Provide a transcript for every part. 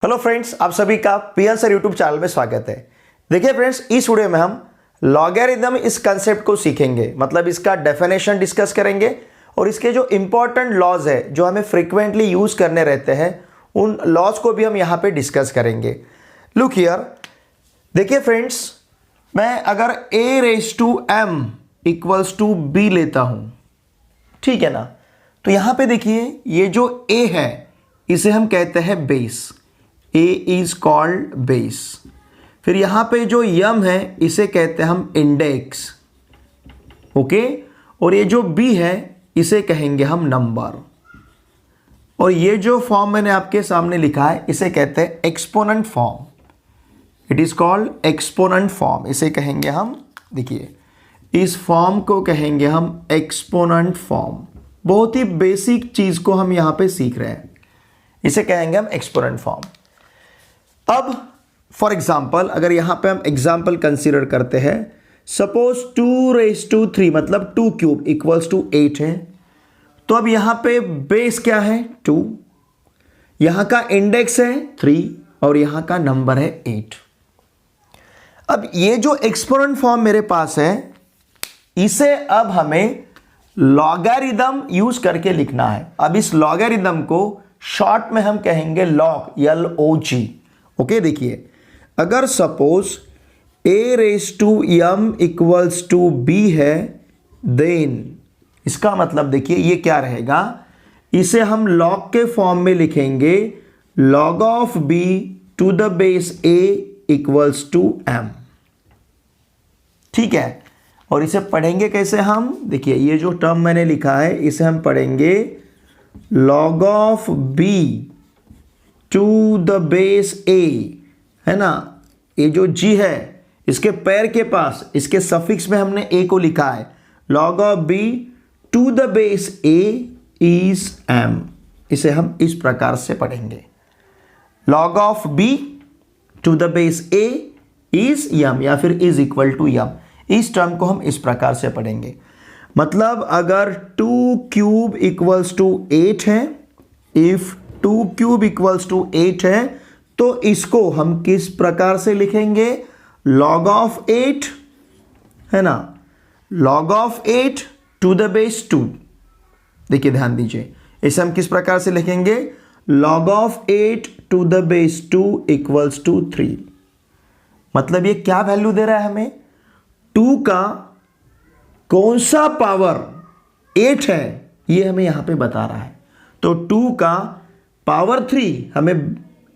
Hello friends, आप सभी का पीएन सर यूट्यूब चैनल में स्वागत है। देखिए फ्रेंड्स, इस वीडियो में हम लॉगरिथम इस कंसेप्ट को सीखेंगे, मतलब इसका डेफिनेशन डिस्कस करेंगे और इसके जो इंपॉर्टेंट लॉज है जो हमें फ्रीक्वेंटली यूज करने रहते हैं उन लॉज को भी हम यहाँ पे डिस्कस करेंगे। लुक हियर, देखिए फ्रेंड्स, मैं अगर a⁻m = b लेता हूँ, ठीक है ना, तो यहाँ पे देखिए ये जो a है इसे हम कहते हैं base, A is called base. फिर यहां पे जो यम है इसे कहते हैं हम इंडेक्स, ओके। और ये जो B है इसे कहेंगे हम नंबर। और ये जो फॉर्म मैंने आपके सामने लिखा है इसे कहते हैं exponent form. It is called exponent form, इसे कहेंगे हम, देखिए इस फॉर्म को कहेंगे हम एक्सपोनेंट फॉर्म। बहुत ही बेसिक चीज को हम यहां पे सीख रहे हैं, इसे कहेंगे हम एक्सपोनेंट फॉर्म। अब फॉर एग्जाम्पल अगर यहां पे हम एग्जाम्पल कंसीडर करते हैं, सपोज 2⁻³ मतलब 2³ = 8 है, तो अब यहां पे बेस क्या है 2, यहां का इंडेक्स है 3 और यहां का नंबर है 8। अब ये जो एक्सपोनेंट फॉर्म मेरे पास है इसे अब हमें लॉगरिथम यूज करके लिखना है। अब इस लॉगरिथम को शॉर्ट में हम कहेंगे लॉग, LOG, ओके। देखिए अगर सपोज a⁻m = b है, देन इसका मतलब देखिए ये क्या रहेगा, इसे हम लॉग के फॉर्म में लिखेंगे log of b to the base a = m, ठीक है। और इसे पढ़ेंगे कैसे हम, देखिए ये जो टर्म मैंने लिखा है इसे हम पढ़ेंगे log of b to the base a, है ना। ये जो g है इसके पैर के पास, इसके सफिक्स में हमने a को लिखा है, log of b to the base a is m। इसे हम इस प्रकार से पढ़ेंगे, log of b to the base a is m या फिर is equal to m। इस टर्म को हम इस प्रकार से पढ़ेंगे, मतलब अगर 2³ = 8 है, इफ 2³ = 8 है तो इसको हम किस प्रकार से लिखेंगे, log of 8, है ना, log of 8 to the base 2। देखिए ध्यान दीजिए, इसे हम किस प्रकार से लिखेंगे, log of 8 to the base 2 = 3। मतलब ये क्या वैल्यू दे रहा है हमें, 2 का कौन सा पावर 8 है ये हमें यहां पे बता रहा है। तो 2 का पावर 3 हमें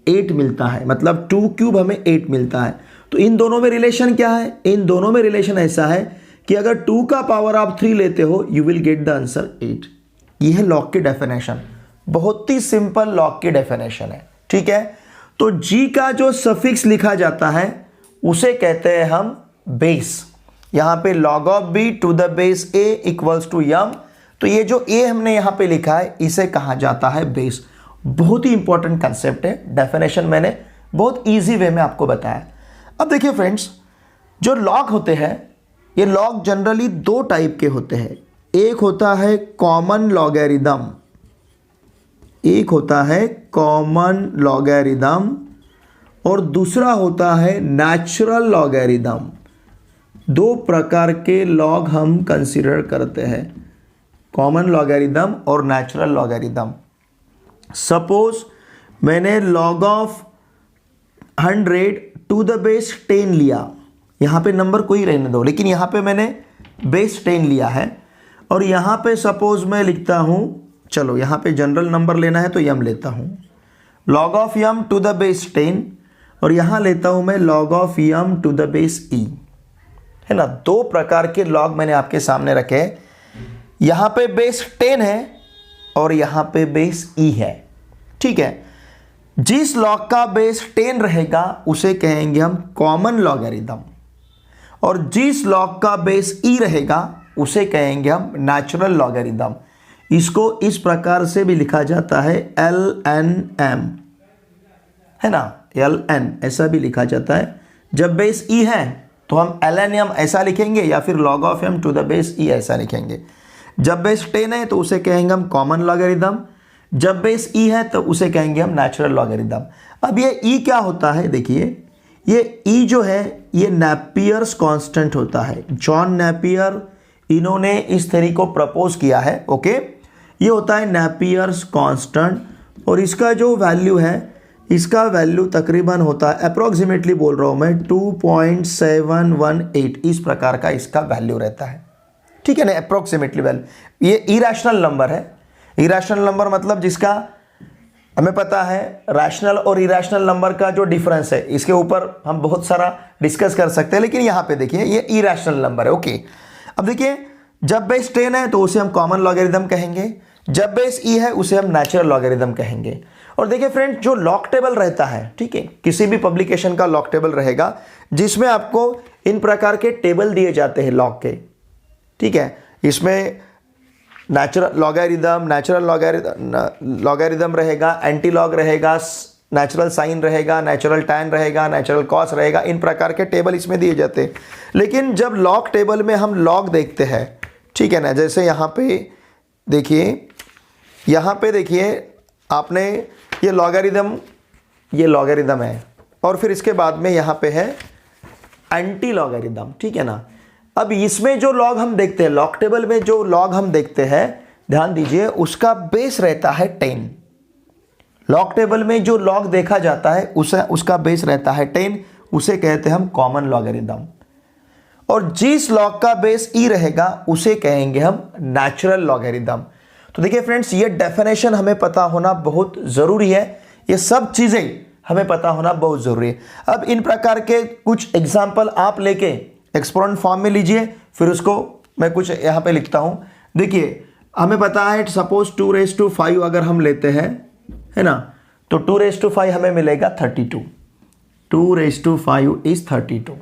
8 मिलता है, मतलब 2³ हमें 8 मिलता है। तो इन दोनों में रिलेशन क्या है, इन दोनों में रिलेशन ऐसा है कि अगर 2 का पावर आप 3 लेते हो you will get the answer 8। यह है लॉग की डेफिनेशन, बहुत ही सिंपल लॉग की डेफिनेशन है, ठीक है। तो जी का जो सफिक्स लिखा जाता है उसे कहते हैं हम बेस। यहां पे log of b to the base a = m, तो ये जो a हमने यहां पे लिखा है इसे कहा जाता है बेस। बहुत ही इंपॉर्टेंट कंसेप्ट है, डेफिनेशन मैंने बहुत इजी वे में आपको बताया। अब देखिए फ्रेंड्स, जो लॉग होते हैं ये लॉग जनरली 2 टाइप के होते हैं। एक होता है कॉमन लॉगरिथम, एक होता है कॉमन लॉगरिथम और दूसरा होता है नेचुरल लॉगरिथम। 2 प्रकार के लॉग हम कंसीडर करते हैं, कॉमन लॉगरिथम और नेचुरल लॉगरिथम। सपोज मैंने log of 100 to the base 10 लिया, यहां पे नंबर कोई रहने दो, लेकिन यहां पे मैंने बेस 10 लिया है और यहां पे सपोज मैं लिखता हूं, चलो यहां पे जनरल नंबर लेना है तो m लेता हूं, log of m to the base 10 और यहां लेता हूं मैं log of m to the base e, है ना। 2 प्रकार के लॉग मैंने आपके सामने रखे, यहां पे बेस 10 है और यहां पे बेस e है, ठीक है। जिस लॉग का बेस 10 रहेगा उसे कहेंगे हम कॉमन लॉगरिथम और जिस लॉग का बेस e रहेगा उसे कहेंगे हम नेचुरल लॉगरिथम। इसको इस प्रकार से भी लिखा जाता है LNM, है ना, LN ऐसा भी लिखा जाता है। जब बेस e है तो हम LNM ऐसा लिखेंगे या फिर log of m to the base e ऐसा लिखेंगे। जब बेस 10 है तो उसे कहेंगे हम कॉमन लॉगरिथम, जब बेस ई है तो उसे कहेंगे हम नेचुरल लॉगरिदम। अब ये ई क्या होता है, देखिए ये ई जो है ये नेपियर्स कांस्टेंट होता है। जॉन नेपियर इन्होंने इस थ्योरी को प्रपोज किया है। ओके, ये होता है नेपियर्स कांस्टेंट और इसका जो वैल्यू है, इसका वैल्यू तकरीबन होता है, अप्रोक्सीमेटली बोल रहा हूँ मैं, 2.718 इस प्रकार का इसका वैल्यू रहता है। ठीक है ना, अप्रोक्सीमेटली वैल्यू। ये इरेशनल नंबर है। इरेशनल नंबर मतलब जिसका हमें पता है रैशनल और इरेशनल नंबर का जो डिफरेंस है, इसके ऊपर हम बहुत सारा डिस्कस कर सकते हैं, लेकिन यहाँ पे देखिए ये इरेशनल नंबर है। ओके, अब देखिए जब बेस 10 है तो उसे हम कॉमन लॉगरिदम कहेंगे, जब बेस ई है उसे हम नेचुरल लॉगरिदम कहेंगे। और देखिए फ्रेंड, जो लॉग टेबल रहता है, ठीक है, किसी भी पब्लिकेशन का लॉग टेबल रहेगा जिसमें आपको इन प्रकार के टेबल दिए जाते हैं लॉग के। ठीक है, इसमें नेचुरल लॉगरिदम रहेगा, एंटी लॉग रहेगा, नेचुरल साइन रहेगा, नेचुरल टैन रहेगा, नेचुरल कॉस रहेगा, इन प्रकार के टेबल इसमें दिए जाते हैं। लेकिन जब लॉग टेबल में हम लॉग देखते हैं, ठीक है ना, जैसे यहाँ पे देखिए, यहाँ पे देखिए आपने ये लॉगरिदम है और फिर इसके बाद में यहाँ पे है एंटी लॉगरिदम। ठीक है ना, अब इसमें जो लॉग हम देखते हैं, लॉग टेबल में जो लॉग हम देखते हैं, ध्यान दीजिए उसका बेस रहता है 10। लॉग टेबल में जो लॉग देखा जाता है उसका बेस रहता है 10, उसे कहते हैं हम कॉमन लॉगरिदम। और जिस लॉग का बेस ई रहेगा उसे कहेंगे हम नेचुरल लॉगरिदम। तो देखिए फ्रेंड्स, ये डेफिनेशन हमें पता होना बहुत जरूरी है, ये सब चीजें हमें पता होना बहुत जरूरी है। अब इन प्रकार के कुछ एग्जाम्पल आप लेके एक्सपोनेंट फॉर्म में लीजिए, फिर उसको मैं कुछ यहाँ पे लिखता हूँ। देखिए हमें पता है सपोज 2⁵ अगर हम लेते हैं, है ना, तो 2⁵ हमें मिलेगा 32। 2⁵ इज 32।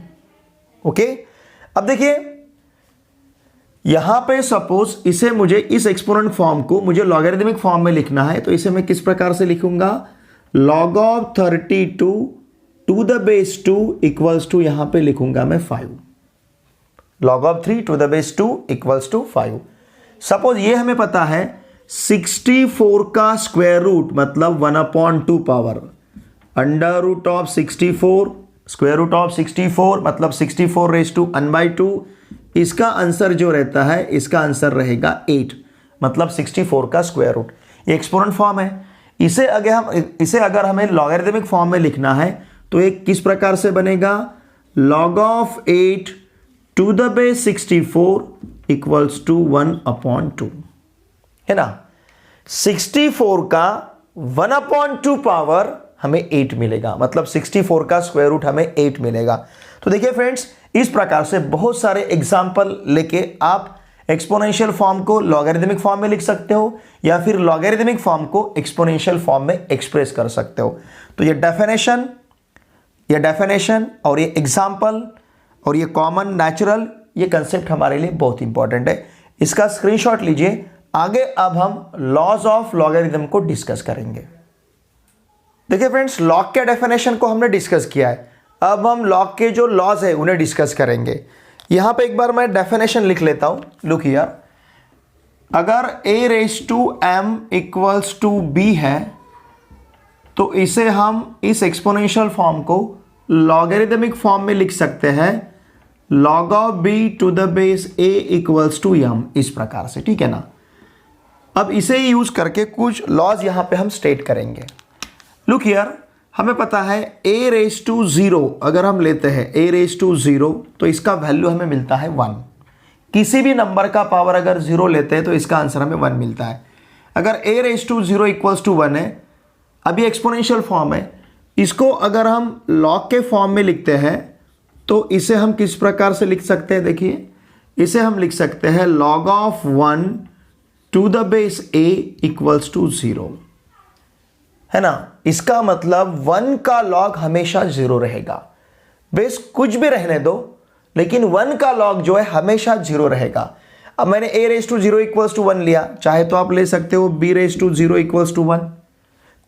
ओके, अब देखिए यहां पे सपोज इसे मुझे इस एक्सपोनेंट फॉर्म को मुझे लॉगरिदमिक फॉर्म में लिखना है, तो इसे मैं किस प्रकार से लिखूंगा, log of 32 to the base 2 equals to, यहां पे लिखूंगा मैं 5। log of 3 to the base 2 equals to 5। Suppose ये हमें पता है 64 का स्क्वायर रूट मतलब 1/2 power, under root of 64, square root of 64 मतलब 64⁻1/2। इसका आंसर जो रहता है, इसका आंसर रहेगा 8, मतलब 64 का स्क्वायर रूट। ये एक्सपोनेंट फॉर्म है। इसे अगर हमें लॉगरिदमिक फॉर्म में लिखना है तो एक किस प्रकार से बनेगा, log of 8 to the base 64 equals to 1/2, है ना। 64 का 1/2 पावर हमें 8 मिलेगा, मतलब 64 का स्क्वायर रूट हमें 8 मिलेगा। तो देखिए फ्रेंड्स, इस प्रकार से बहुत सारे एग्जाम्पल लेके आप एक्सपोनेंशियल फॉर्म को लॉगरिदमिक फॉर्म में लिख सकते हो या फिर लॉगरिदमिक फॉर्म को एक्सपोनेंशियल फॉर्म में एक्सप्रेस कर सकते हो। तो ये डेफिनेशन और ये एग्जाम्पल और ये कॉमन नेचुरल, ये कंसेप्ट हमारे लिए बहुत इंपॉर्टेंट है। इसका स्क्रीनशॉट लीजिए। आगे अब हम लॉज ऑफ लॉगरिदम को डिस्कस करेंगे। देखिए फ्रेंड्स, लॉग के डेफिनेशन को हमने डिस्कस किया है, अब हम लॉग के जो लॉज है उन्हें डिस्कस करेंगे। यहां पे एक बार मैं डेफिनेशन लिख लेता हूं। लुक हियर, अगर a⁻m इक्वल्स टू b है तो इसे हम इस एक्सपोनेंशियल फॉर्म को लॉगरिदमिक फॉर्म में लिख सकते हैं, log of b to the base a equals to m, इस प्रकार से। ठीक है ना। अब इसे यूज करके कुछ लॉज यहां पे हम स्टेट करेंगे। लुक हियर, हमें पता है a⁻0 अगर हम लेते हैं a⁻0 तो इसका वैल्यू हमें मिलता है 1। किसी भी नंबर का पावर अगर 0 लेते हैं तो इसका आंसर हमें 1 मिलता है। अगर a⁻0 इक्वल्स टू 1 है, अभी एक्सपोनेंशियल फॉर्म है, इसको अगर हम लॉग के फॉर्म में लिखते हैं तो इसे हम किस प्रकार से लिख सकते हैं, देखिए इसे हम लिख सकते हैं log of 1 to the base a equals to 0, है ना। इसका मतलब 1 का लॉग हमेशा 0 रहेगा। बेस कुछ भी रहने दो, लेकिन 1 का लॉग जो है हमेशा 0 रहेगा। अब मैंने a⁻0 इक्वल्स टू 1 लिया, चाहे तो आप ले सकते हो b⁻0 equals to 1,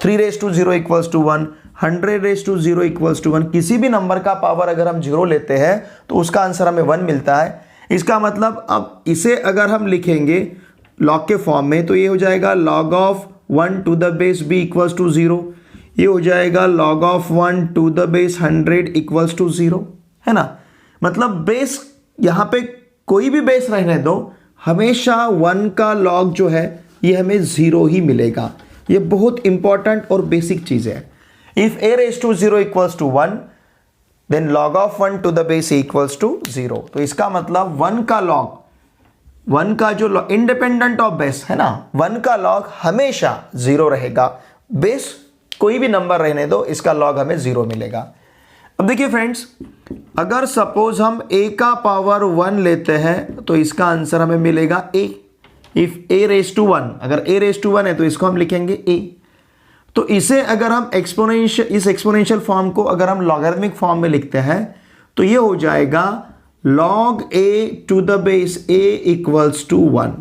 3⁻0 equals to 1, 100⁻0 equals to 1। किसी भी नंबर का पावर अगर हम 0 लेते हैं तो उसका आंसर हमें 1 मिलता है। इसका मतलब अब इसे अगर हम लिखेंगे लॉग के फॉर्म में तो ये हो जाएगा log of 1 to the base b equals to 0, ये हो जाएगा log of 1 to the base 100 equals to 0, है ना। मतलब बेस यहाँ पे कोई भी बेस रहने दो, हमेशा 1 का log जो है ये हमें 0 ही मिलेगा। ये बहुत इंपॉर्टेंट और बेसिक चीज़ है। If a raise to 0 equals to 1 then log of 1 to the base a equals to 0। तो इसका मतलब 1 का log, 1 का जो इंडिपेंडेंट ऑफ बेस है ना, 1 का log हमेशा 0 रहेगा। बेस कोई भी नंबर रहने दो, इसका log हमें 0 मिलेगा। अब देखिए फ्रेंड्स, अगर सपोज हम a का पावर 1 लेते हैं तो इसका आंसर हमें मिलेगा a। If a raise to 1, अगर a रेज टू 1 है तो इसको हम लिखेंगे a। तो इसे अगर हम इस एक्सपोनेंशियल फॉर्म को अगर हम लॉगरिथमिक फॉर्म में लिखते हैं तो ये हो जाएगा log a to the base a equals to 1।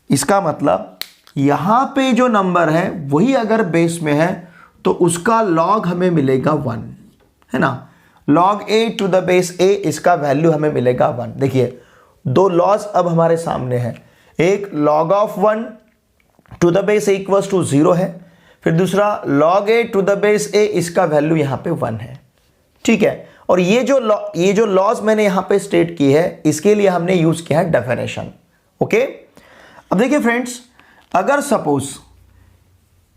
इसका मतलब यहां पे जो नंबर है वही अगर बेस में है तो उसका log हमें मिलेगा 1, है ना। log a to the base a, इसका वैल्यू हमें मिलेगा 1। देखिए दो लॉज अब हमारे सामने है, एक log of 1 to the base a equals to 0 है, फिर दूसरा log a to the base a, इसका वैल्यू यहां पे 1 है, ठीक है। और ये जो लॉज मैंने यहां पे स्टेट की है, इसके लिए हमने यूज किया है डेफिनेशन, ओके। अब देखिए फ्रेंड्स, अगर सपोज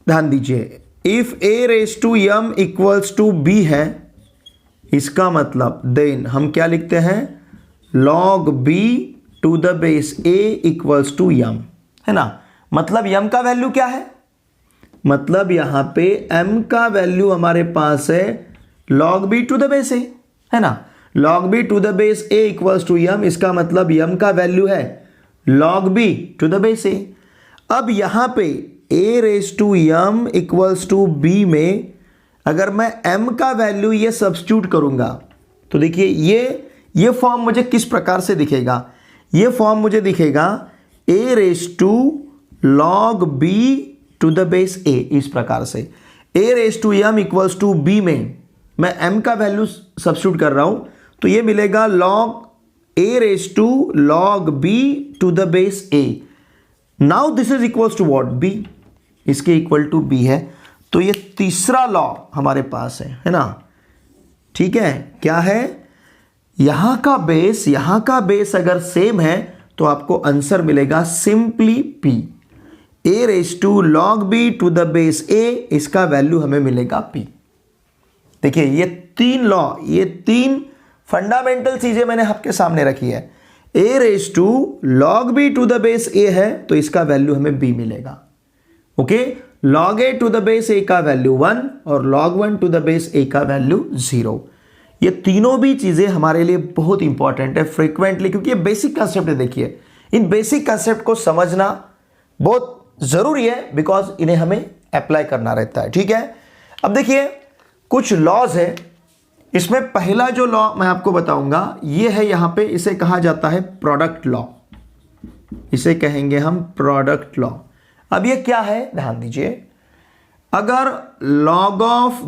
ध्यान दीजिए, if a raise to m equals to b है, इसका मतलब देन हम क्या लिखते हैं, log b to the base a equals to m, है ना। मतलब m का वैल्यू क्या है, मतलब यहां पे m का वैल्यू हमारे पास है log b to the base a, है ना। log b to the base a equals to m, इसका मतलब m का वैल्यू है log b to the base a। अब यहां पे a raise to m equals to b में अगर मैं m का वैल्यू ये सब्स्टिट्यूट करूंगा तो देखिए ये फॉर्म मुझे किस प्रकार से दिखेगा, ये फॉर्म मुझे दिखेगा a raise to log b to the base a, इस प्रकार से। a raise to m equals to b में मैं m का वैल्यू सब्स्टिट्यूट कर रहा हूं तो ये मिलेगा log a raise to log b to the base a। Now this is equals to what, b, इसके इक्वल टू b है। तो ये तीसरा लॉ हमारे पास है ना, ठीक है। क्या है, यहां का बेस अगर सेम है तो आपको आंसर मिलेगा simply p। a raise to log b to the base a, इसका वैल्यू हमें मिलेगा p। देखिए ये तीन फंडामेंटल चीजें मैंने आपके सामने रखी है। a raise to log b to the base a है तो इसका वैल्यू हमें b मिलेगा, okay. log a to the base a का वैल्यू 1 और log 1 to the base a का वैल्यू 0। ये तीनों भी चीजें हमारे लिए बहुत इंपॉर्टेंट है फ्रीक्वेंटली, क्योंकि ये बेसिक कंसेप्ट है। देखिए इन बेसिक कंसेप्ट को समझना बहुत जरूरी है, बिकॉज इन्हें हमें अप्लाई करना रहता है, ठीक है। अब देखिए कुछ लॉज है, इसमें पहला जो लॉ मैं आपको बताऊंगा ये है, यहां पे इसे कहा जाता है प्रोडक्ट लॉ, इसे कहेंगे हम प्रोडक्ट लॉ। अब ये क्या है, ध्यान दीजिए, अगर log of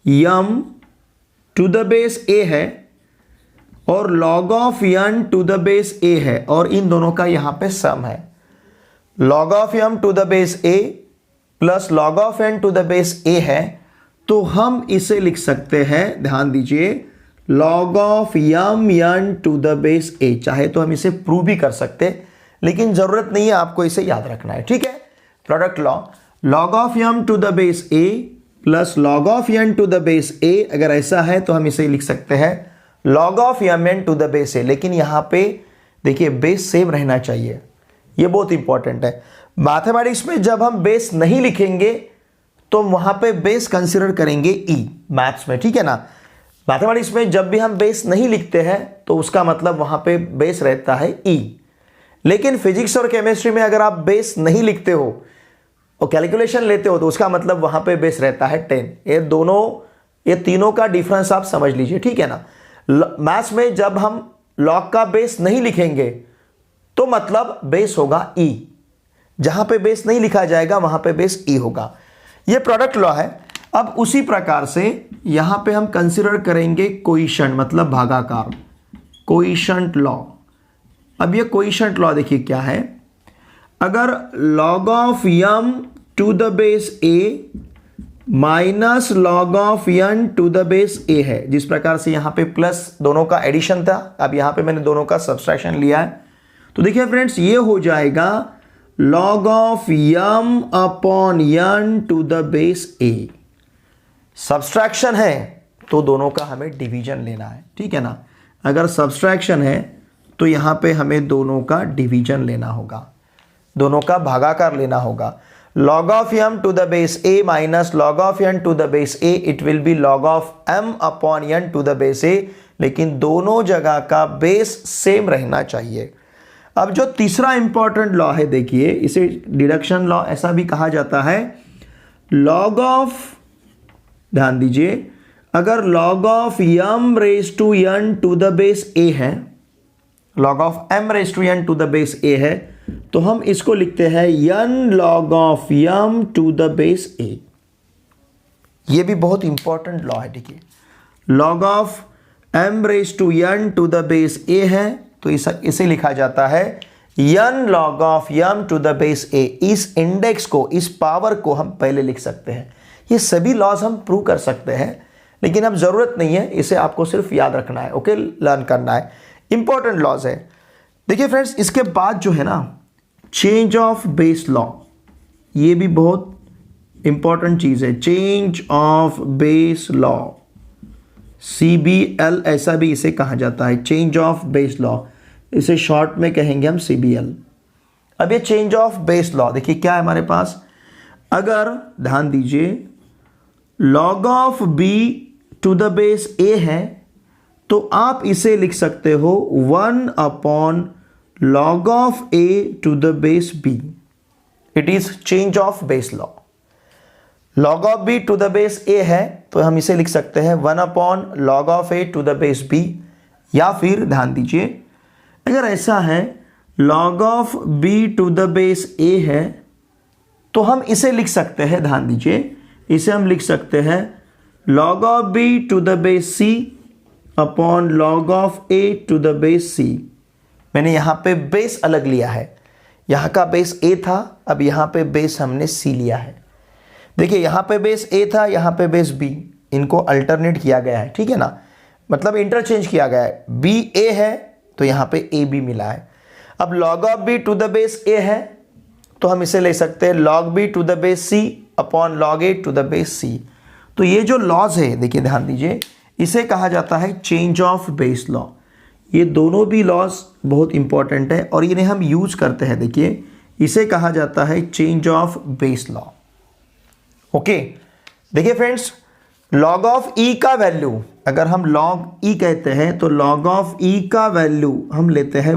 m to the base a है और log of n to the base a है और इन दोनों का यहां पे सम है, log of m to the base a plus log of n to the base a है, तो हम इसे लिख सकते हैं, ध्यान दीजिए, log of m n to the base a। चाहे तो हम इसे प्रूव भी कर सकते, लेकिन जरूरत नहीं है, आपको इसे याद रखना है, ठीक है। Product law, log of m to the base a plus log of n to the base a, अगर ऐसा है तो हम इसे लिख सकते हैं log of mn to the base a। लेकिन यहां पे देखिए बेस सेम रहना चाहिए, ये बहुत इंपॉर्टेंट है। मैथमेटिक्स में जब हम बेस नहीं लिखेंगे तो वहां पे बेस कंसीडर करेंगे e, मैथ्स में, ठीक है ना। मैथमेटिक्स में जब भी हम बेस नहीं लिखते हैं तो उसका मतलब वहां पे बेस रहता है e। लेकिन फिजिक्स और केमिस्ट्री में अगर आप बेस नहीं लिखते हो और कैलकुलेशन लेते हो तो उसका मतलब वहां पे बेस रहता है 10। ये तीनों का डिफरेंस आप समझ लीजिए, ठीक है ना। मैथ्स में जब हम लॉग का बेस नहीं लिखेंगे तो मतलब बेस होगा e, जहां पे बेस नहीं लिखा जाएगा वहां पे बेस e होगा। ये प्रोडक्ट लॉ है। अब उसी प्रकार से यहां पे हम कंसीडर करेंगे कोइशंट, मतलब भागाकार, कोइशंट लॉ। अब ये कोइशंट लॉ देखिए क्या है, अगर log of m to the base a minus log of n to the base a है, जिस प्रकार से यहां पे प्लस दोनों का एडिशन था, अब यहां पे मैंने दोनों का सब्सट्रैक्शन लिया है। तो देखिए फ्रेंड्स, ये हो जाएगा log of m upon n to the base a। Subtraction है तो दोनों का हमें डिवीजन लेना है, ठीक है ना। अगर सब्सट्रैक्शन है तो यहां पे हमें दोनों का डिवीजन लेना होगा, दोनों का भागाकार लेना होगा। log of m to the base a minus log of n to the base a, it will be log of m upon n to the base a, लेकिन दोनों जगह का बेस सेम रहना चाहिए। अब जो तीसरा इंपॉर्टेंट लॉ है, देखिए इसे डिडक्शन लॉ ऐसा भी कहा जाता है। log ऑफ, ध्यान दीजिए, अगर log of m raise to n to the base a है, log of m raise to n to the base a है, तो हम इसको लिखते हैं n log of m to the base a। ये भी बहुत इंपॉर्टेंट लॉ है, देखिए log of m raise to n to the base a है, तो इसे लिखा जाता है n log of m to the base a। इस इंडेक्स को, इस पावर को हम पहले लिख सकते हैं। ये सभी लॉज हम प्रूव कर सकते हैं, लेकिन अब जरूरत नहीं है, इसे आपको सिर्फ याद रखना है, ओके, लर्न करना है। इंपॉर्टेंट लॉज है। देखिए फ्रेंड्स, इसके बाद जो है ना चेंज ऑफ बेस लॉ, ये भी बहुत इंपॉर्टेंट चीज है। Change of base law, CBL ऐसा भी इसे कहा जाता है, चेंज ऑफ बेस लॉ, इसे शॉर्ट में कहेंगे हम CBL। अब ये चेंज ऑफ बेस लॉ, देखिए क्या है हमारे पास। अगर ध्यान दीजिए log of b to the base a है, तो आप इसे लिख सकते हो 1 upon log of a to the base b। It is change of base law. log of b to the base a है, तो हम इसे लिख सकते हैं 1 upon log of a to the base b। या फिर ध्यान दीजिए, अगर ऐसा है log of b to the base a है, तो हम इसे लिख सकते हैं, ध्यान दीजिए, इसे हम लिख सकते हैं log of b to the base c upon log of a to the base c। मैंने यहाँ पे बेस अलग लिया है, यहाँ का बेस a था, अब यहाँ पे बेस हमने c लिया है। देखिए यहाँ पे बेस a था, यहाँ पे बेस b, इनको अल्टरनेट किया गया है, ठीक है ना, मतलब इंटरचेंज किया गया है। b a है तो यहाँ पे a b मिला है। अब log of b to the base a है, तो हम इसे ले सकते हैं log b to the base c upon log a to the base c। तो ये जो लॉज है, देखिए ध्यान दीजिए, इसे कहा जाता है चेंज ऑफ बेस लॉ। ये दोनों भी लॉज बहुत इंपॉर्टेंट है और इन्हें हम यूज करते हैं। देखिए इसे कहा जाता है change of base law, okay. देखिए फ्रेंड्स, log ऑफ e का वैल्यू, अगर हम log e कहते हैं तो log ऑफ e का वैल्यू हम लेते हैं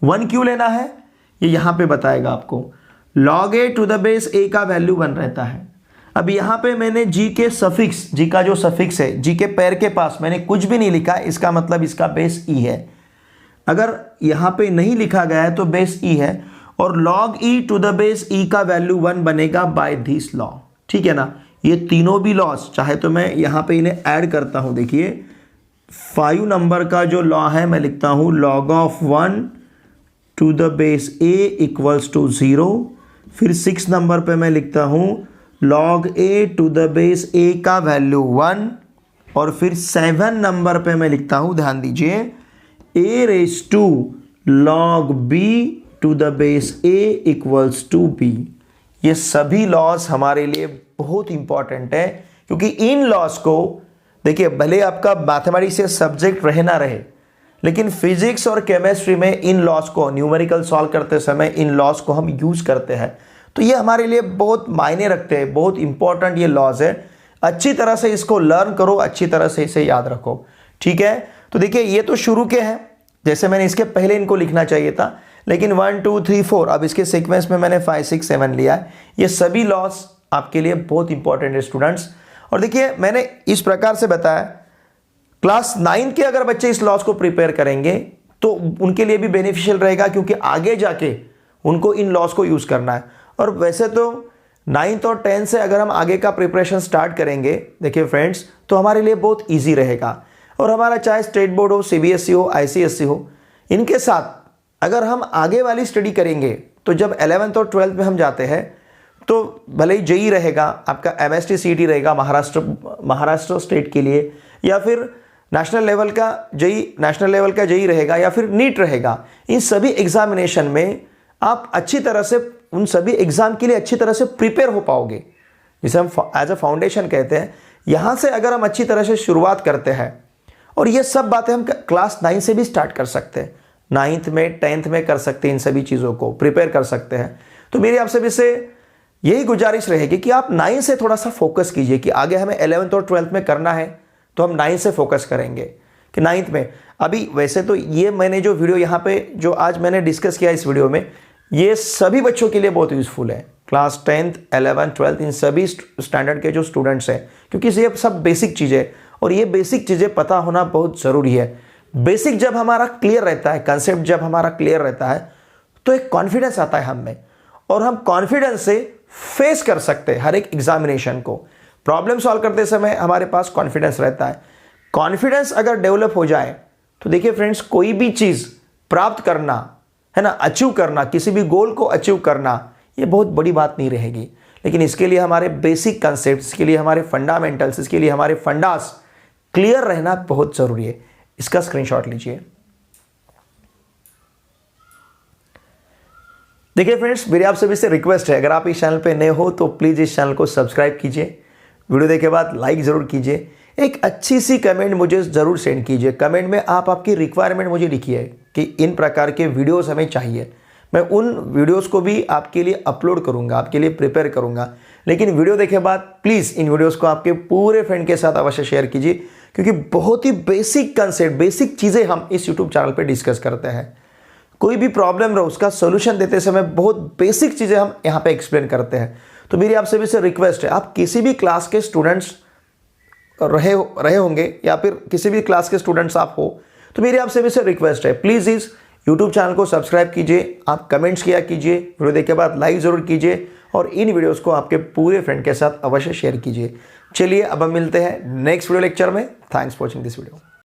1 क्यों लेना है ये यहां पे बताएगा आपको। log a to the base a का वैल्यू 1 रहता है। अब यहां पे मैंने g के सफिक्स, g का जो सफिक्स है, g के पैर के पास मैंने कुछ भी नहीं लिखा, इसका मतलब इसका बेस e है। अगर यहां पे नहीं लिखा गया है तो बेस e है, और log e to the base e का वैल्यू 1 बनेगा बाय दिस लॉ, ठीक है ना। ये तीनों भी लॉस, चाहे तो मैं यहां पे इन्हें ऐड करता हूं। देखिए 5 नंबर का जो लॉ है, मैं लिखता हूं log of 1 to the base a equals to 0। फिर 6 नंबर पे मैं लिखता हूं log a to the base a का वैल्यू 1, और फिर 7 नंबर पे मैं लिखता हूं, ध्यान दीजिए, a raise to log b to the base a equals to b। ये सभी लॉस हमारे लिए बहुत इंपॉर्टेंट है, क्योंकि इन लॉस को, देखिए भले आपका मैथमेटिक्स से सब्जेक्ट रहे ना रहे, लेकिन फिजिक्स और केमिस्ट्री में इन लॉस को, न्यूमेरिकल सॉल्व करते समय इन लॉस को हम यूज करते हैं। तो ये हमारे लिए बहुत मायने रखते हैं, बहुत इंपॉर्टेंट ये लॉज है। अच्छी तरह से इसको लर्न करो, अच्छी तरह से इसे याद रखो, ठीक है। तो देखिए ये तो शुरू के हैं, जैसे मैंने इसके पहले इनको लिखना चाहिए था, लेकिन 1 2 3 4 अब इसके सीक्वेंस में मैंने 5 6 7 लिया है। ये सभी लॉस आपके लिए बहुत इंपॉर्टेंट है स्टूडेंट्स। और देखिए मैंने इस प्रकार से बताया, क्लास 9 के अगर बच्चे इस लॉस को प्रिपेयर करेंगे तो उनके लिए भी बेनिफिशियल रहेगा, क्योंकि आगे जाके उनको इन लॉस को यूज करना है। और वैसे तो 9th और 10th से अगर हम आगे का प्रिपरेशन स्टार्ट करेंगे, देखिए फ्रेंड्स, तो हमारे लिए बहुत ईजी रहेगा। और हमारा चाहे स्टेट बोर्ड हो, CBSE हो, ICSE हो, इनके साथ अगर हम आगे वाली स्टडी करेंगे तो जब 11th और 12th में हम जाते हैं तो भले ही जेई रहेगा, आपका MST CET रहेगा महाराष्ट्र स्टेट के लिए, या फिर नेशनल लेवल का जेई रहेगा, या फिर नीट रहेगा। इन सभी एग्जामिनेशन में आप अच्छी तरह से उन सभी एग्जाम के लिए अच्छी तरह से प्रिपेयर हो पाओगे, जिसे हम एज अ फाउंडेशन कहते हैं। यहाँ से अगर हम अच्छी तरह से शुरुआत करते हैं, और ये सब बातें हम क्लास 9 से भी स्टार्ट कर सकते हैं, 9th में 10th में कर सकते हैं, इन सभी चीज़ों को प्रिपेयर कर सकते हैं। तो मेरी आप सभी से यही गुजारिश रहेगी कि आप 9 से थोड़ा सा फोकस कीजिए कि आगे हमें 11th और 12th में करना है, तो हम 9 से फोकस करेंगे कि 9th में। अभी वैसे तो ये मैंने जो वीडियो यहाँ पे जो आज मैंने डिस्कस किया इस वीडियो में, ये सभी बच्चों के लिए बहुत यूज़फुल है, क्लास 10th 11th 12th इन सभी स्टैंडर्ड के जो स्टूडेंट्स हैं, क्योंकि ये सब बेसिक चीज़ें, और ये बेसिक चीज़ें पता होना बहुत ज़रूरी है। बेसिक जब हमारा क्लियर रहता है, कंसेप्ट जब हमारा क्लियर रहता है, तो एक कॉन्फिडेंस आता है हम में, और हम कॉन्फिडेंस से फेस कर सकते हैं हर एक एग्जामिनेशन को। प्रॉब्लम सॉल्व करते समय हमारे पास कॉन्फिडेंस रहता है। कॉन्फिडेंस अगर डेवलप हो जाए तो देखिए फ्रेंड्स, कोई भी चीज़ प्राप्त करना है ना, अचीव करना, किसी भी गोल को अचीव करना, ये बहुत बड़ी बात नहीं रहेगी। लेकिन इसके लिए हमारे बेसिक कंसेप्ट, इसके लिए हमारे फंडामेंटल्स, इसके लिए हमारे फंडास क्लियर रहना बहुत ज़रूरी है। इसका स्क्रीनशॉट लीजिए। देखिए फ्रेंड्स, मेरी आप सभी से रिक्वेस्ट है, अगर आप इस चैनल पे नए हो तो प्लीज़ इस चैनल को सब्सक्राइब कीजिए, वीडियो देखे बाद लाइक ज़रूर कीजिए, एक अच्छी सी कमेंट मुझे ज़रूर सेंड कीजिए। कमेंट में आप आपकी रिक्वायरमेंट मुझे लिखिए कि इन प्रकार के वीडियोस हमें चाहिए। मैं उन वीडियोस को भी आपके लिए अपलोड करूंगा, आपके लिए प्रिपेयर करूंगा। लेकिन वीडियो देखे बाद प्लीज़ इन वीडियोस को आपके पूरे फ्रेंड के साथ अवश्य शेयर कीजिए, क्योंकि बहुत ही बेसिक कंसेप्ट, बेसिक चीज़ें हम इस यूट्यूब चैनल पर डिस्कस करते हैं। कोई भी प्रॉब्लम रहो उसका सोल्यूशन देते समय बहुत बेसिक चीज़ें हम यहाँ पे एक्सप्लेन करते हैं। तो मेरी आप सभी से रिक्वेस्ट है, आप किसी भी क्लास के स्टूडेंट्स रहे होंगे या फिर किसी भी क्लास के स्टूडेंट्स आप हो, तो मेरी आप सभी से रिक्वेस्ट है, प्लीज़ इस यूट्यूब चैनल को सब्सक्राइब कीजिए, आप कमेंट्स किया कीजिए, वीडियो देखे बाद लाइक ज़रूर कीजिए, और इन वीडियोज़ को आपके पूरे फ्रेंड के साथ अवश्य शेयर कीजिए। चलिए अब हम मिलते हैं नेक्स्ट वीडियो लेक्चर में। Thanks for watching this video.